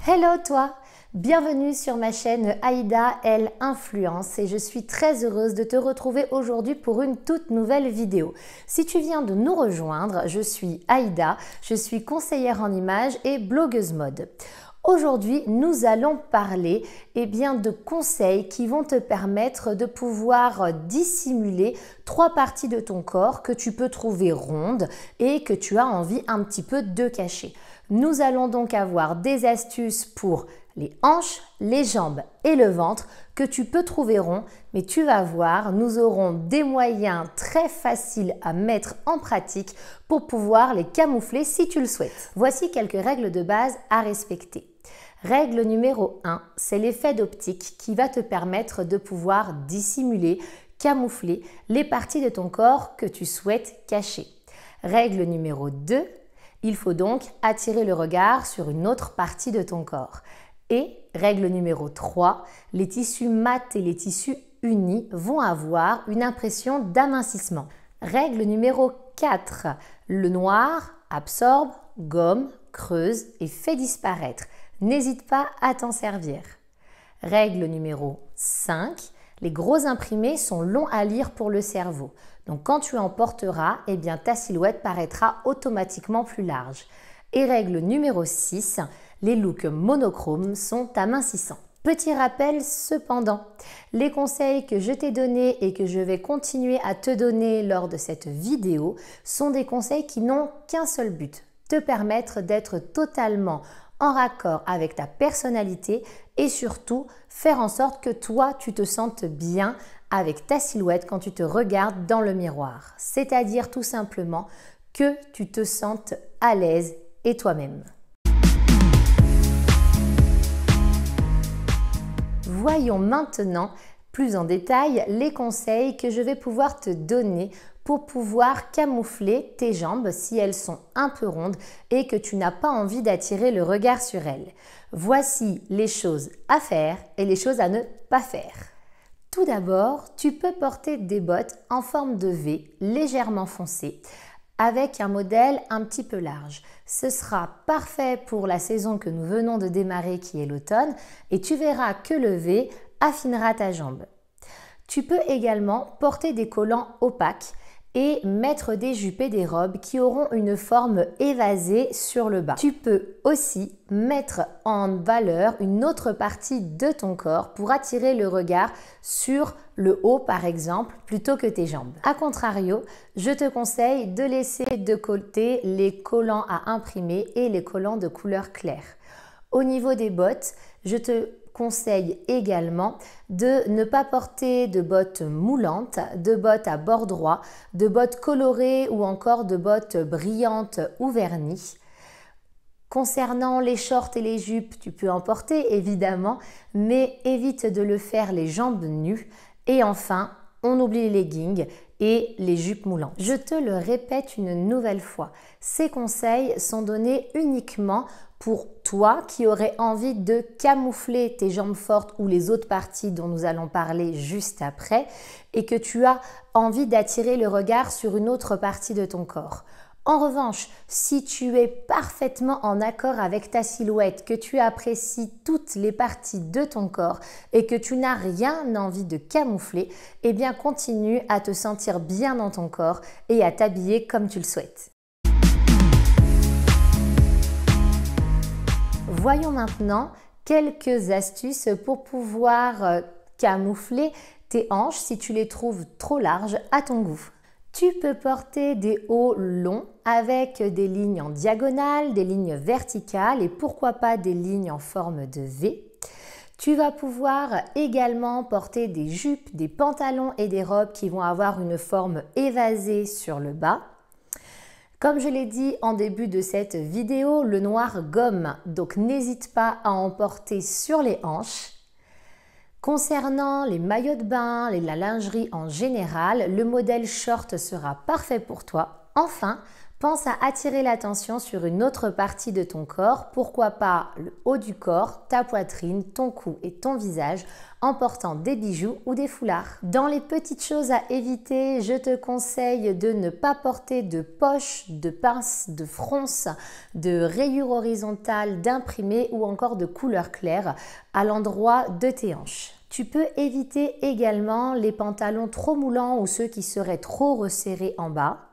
Hello toi! Bienvenue sur ma chaîne Aïda Elle Influence et je suis très heureuse de te retrouver aujourd'hui pour une toute nouvelle vidéo. Si tu viens de nous rejoindre, je suis Aïda, je suis conseillère en images et blogueuse mode. Aujourd'hui, nous allons parler de conseils qui vont te permettre de pouvoir dissimuler 3 parties de ton corps que tu peux trouver rondes et que tu as envie un petit peu de cacher. Nous allons donc avoir des astuces pour les hanches, les jambes et le ventre que tu peux trouver ronds, mais tu vas voir, nous aurons des moyens très faciles à mettre en pratique pour pouvoir les camoufler si tu le souhaites. Voici quelques règles de base à respecter. Règle numéro 1, c'est l'effet d'optique qui va te permettre de pouvoir dissimuler, camoufler les parties de ton corps que tu souhaites cacher. Règle numéro 2, il faut donc attirer le regard sur une autre partie de ton corps. Et règle numéro 3, les tissus mat et les tissus unis vont avoir une impression d'amincissement. Règle numéro 4, le noir absorbe, gomme, creuse et fait disparaître. N'hésite pas à t'en servir. Règle numéro 5, les gros imprimés sont longs à lire pour le cerveau. Donc quand tu en porteras, ta silhouette paraîtra automatiquement plus large. Et règle numéro 6, les looks monochromes sont amincissants. Petit rappel cependant, les conseils que je t'ai donnés et que je vais continuer à te donner lors de cette vidéo sont des conseils qui n'ont qu'un seul but, te permettre d'être totalement en raccord avec ta personnalité et surtout faire en sorte que toi tu te sentes bien avec ta silhouette quand tu te regardes dans le miroir. C'est-à-dire tout simplement que tu te sentes à l'aise et toi-même. Voyons maintenant plus en détail les conseils que je vais pouvoir te donner pour pouvoir camoufler tes jambes si elles sont un peu rondes et que tu n'as pas envie d'attirer le regard sur elles. Voici les choses à faire et les choses à ne pas faire. Tout d'abord, tu peux porter des bottes en forme de V légèrement foncées avec un modèle un petit peu large. Ce sera parfait pour la saison que nous venons de démarrer qui est l'automne et tu verras que le V affinera ta jambe. Tu peux également porter des collants opaques et mettre des jupes et des robes qui auront une forme évasée sur le bas. Tu peux aussi mettre en valeur une autre partie de ton corps pour attirer le regard sur le haut par exemple plutôt que tes jambes. A contrario, je te conseille de laisser de côté les collants à imprimer et les collants de couleur claire. Au niveau des bottes, je te conseille également de ne pas porter de bottes moulantes, de bottes à bord droit, de bottes colorées ou encore de bottes brillantes ou vernies. Concernant les shorts et les jupes, tu peux en porter évidemment, mais évite de le faire les jambes nues. Et enfin, on oublie les leggings et les jupes moulantes. Je te le répète une nouvelle fois, ces conseils sont donnés uniquement pour toi qui aurais envie de camoufler tes jambes fortes ou les autres parties dont nous allons parler juste après et que tu as envie d'attirer le regard sur une autre partie de ton corps. En revanche, si tu es parfaitement en accord avec ta silhouette, que tu apprécies toutes les parties de ton corps et que tu n'as rien envie de camoufler, continue à te sentir bien dans ton corps et à t'habiller comme tu le souhaites. Voyons maintenant quelques astuces pour pouvoir camoufler tes hanches si tu les trouves trop larges à ton goût. Tu peux porter des hauts longs avec des lignes en diagonale, des lignes verticales et pourquoi pas des lignes en forme de V. Tu vas pouvoir également porter des jupes, des pantalons et des robes qui vont avoir une forme évasée sur le bas. Comme je l'ai dit en début de cette vidéo, le noir gomme, donc n'hésite pas à en porter sur les hanches. Concernant les maillots de bain et la lingerie en général, le modèle short sera parfait pour toi. Enfin, Pense à attirer l'attention sur une autre partie de ton corps, pourquoi pas le haut du corps, ta poitrine, ton cou et ton visage, en portant des bijoux ou des foulards. Dans les petites choses à éviter, je te conseille de ne pas porter de poches, de pinces, de fronces, de rayures horizontales, d'imprimés ou encore de couleur claire à l'endroit de tes hanches. Tu peux éviter également les pantalons trop moulants ou ceux qui seraient trop resserrés en bas.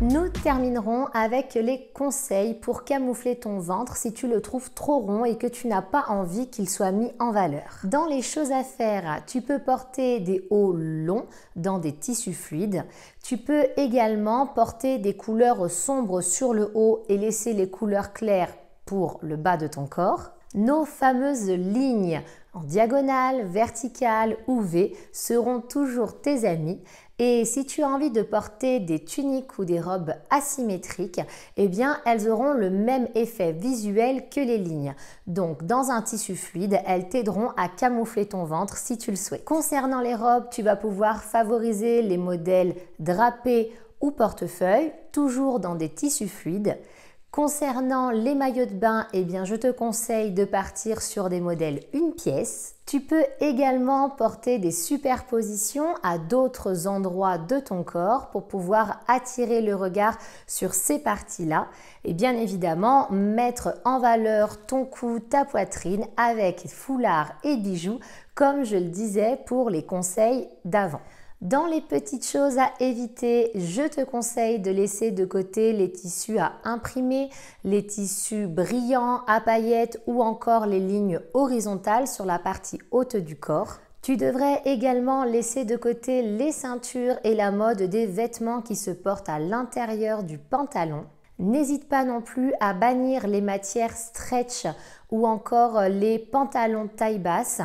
Nous terminerons avec les conseils pour camoufler ton ventre si tu le trouves trop rond et que tu n'as pas envie qu'il soit mis en valeur. Dans les choses à faire, tu peux porter des hauts longs dans des tissus fluides. Tu peux également porter des couleurs sombres sur le haut et laisser les couleurs claires pour le bas de ton corps. Nos fameuses lignes en diagonale, verticale ou V seront toujours tes amis. Et si tu as envie de porter des tuniques ou des robes asymétriques, eh bien elles auront le même effet visuel que les lignes. Donc dans un tissu fluide, elles t'aideront à camoufler ton ventre si tu le souhaites. Concernant les robes, tu vas pouvoir favoriser les modèles drapés ou portefeuille, toujours dans des tissus fluides. Concernant les maillots de bain, eh bien, je te conseille de partir sur des modèles une pièce. Tu peux également porter des superpositions à d'autres endroits de ton corps pour pouvoir attirer le regard sur ces parties-là et bien évidemment mettre en valeur ton cou, ta poitrine avec foulard et bijoux comme je le disais pour les conseils d'avant. Dans les petites choses à éviter, je te conseille de laisser de côté les tissus à imprimer, les tissus brillants à paillettes ou encore les lignes horizontales sur la partie haute du corps. Tu devrais également laisser de côté les ceintures et la mode des vêtements qui se portent à l'intérieur du pantalon. N'hésite pas non plus à bannir les matières stretch ou encore les pantalons taille basse.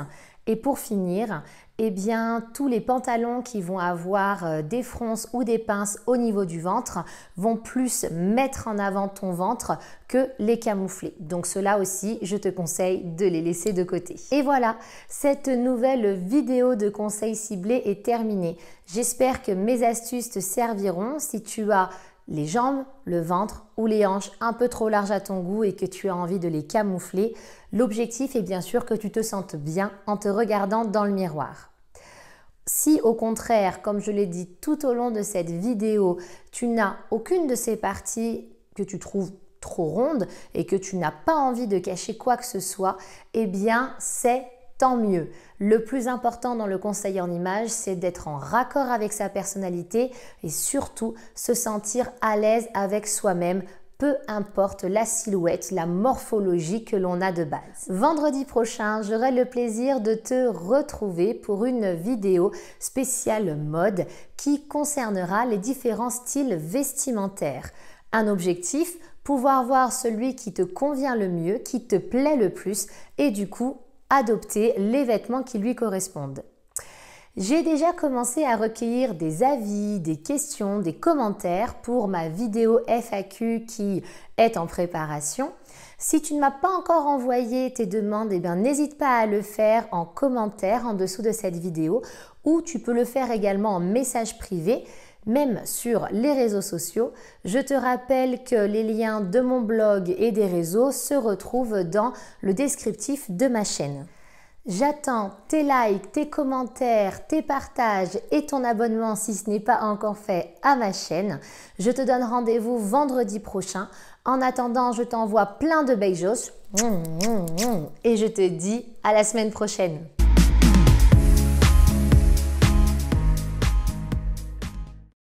Et pour finir, eh bien, tous les pantalons qui vont avoir des fronces ou des pinces au niveau du ventre vont plus mettre en avant ton ventre que les camoufler. Donc cela aussi, je te conseille de les laisser de côté. Et voilà, cette nouvelle vidéo de conseils ciblés est terminée. J'espère que mes astuces te serviront si tu as les jambes, le ventre ou les hanches un peu trop larges à ton goût et que tu as envie de les camoufler. L'objectif est bien sûr que tu te sentes bien en te regardant dans le miroir. Si au contraire, comme je l'ai dit tout au long de cette vidéo, tu n'as aucune de ces parties que tu trouves trop rondes et que tu n'as pas envie de cacher quoi que ce soit, eh bien c'est tant mieux. Le plus important dans le conseil en image, c'est d'être en raccord avec sa personnalité et surtout se sentir à l'aise avec soi-même, peu importe la silhouette, la morphologie que l'on a de base. Vendredi prochain, j'aurai le plaisir de te retrouver pour une vidéo spéciale mode qui concernera les différents styles vestimentaires. Un objectif, pouvoir voir celui qui te convient le mieux, qui te plaît le plus et du coup, adopter les vêtements qui lui correspondent. J'ai déjà commencé à recueillir des avis, des questions, des commentaires pour ma vidéo FAQ qui est en préparation. Si tu ne m'as pas encore envoyé tes demandes, eh bien n'hésite pas à le faire en commentaire en dessous de cette vidéo ou tu peux le faire également en message privé, même sur les réseaux sociaux. Je te rappelle que les liens de mon blog et des réseaux se retrouvent dans le descriptif de ma chaîne. J'attends tes likes, tes commentaires, tes partages et ton abonnement si ce n'est pas encore fait à ma chaîne. Je te donne rendez-vous vendredi prochain. En attendant, je t'envoie plein de beijos et je te dis à la semaine prochaine.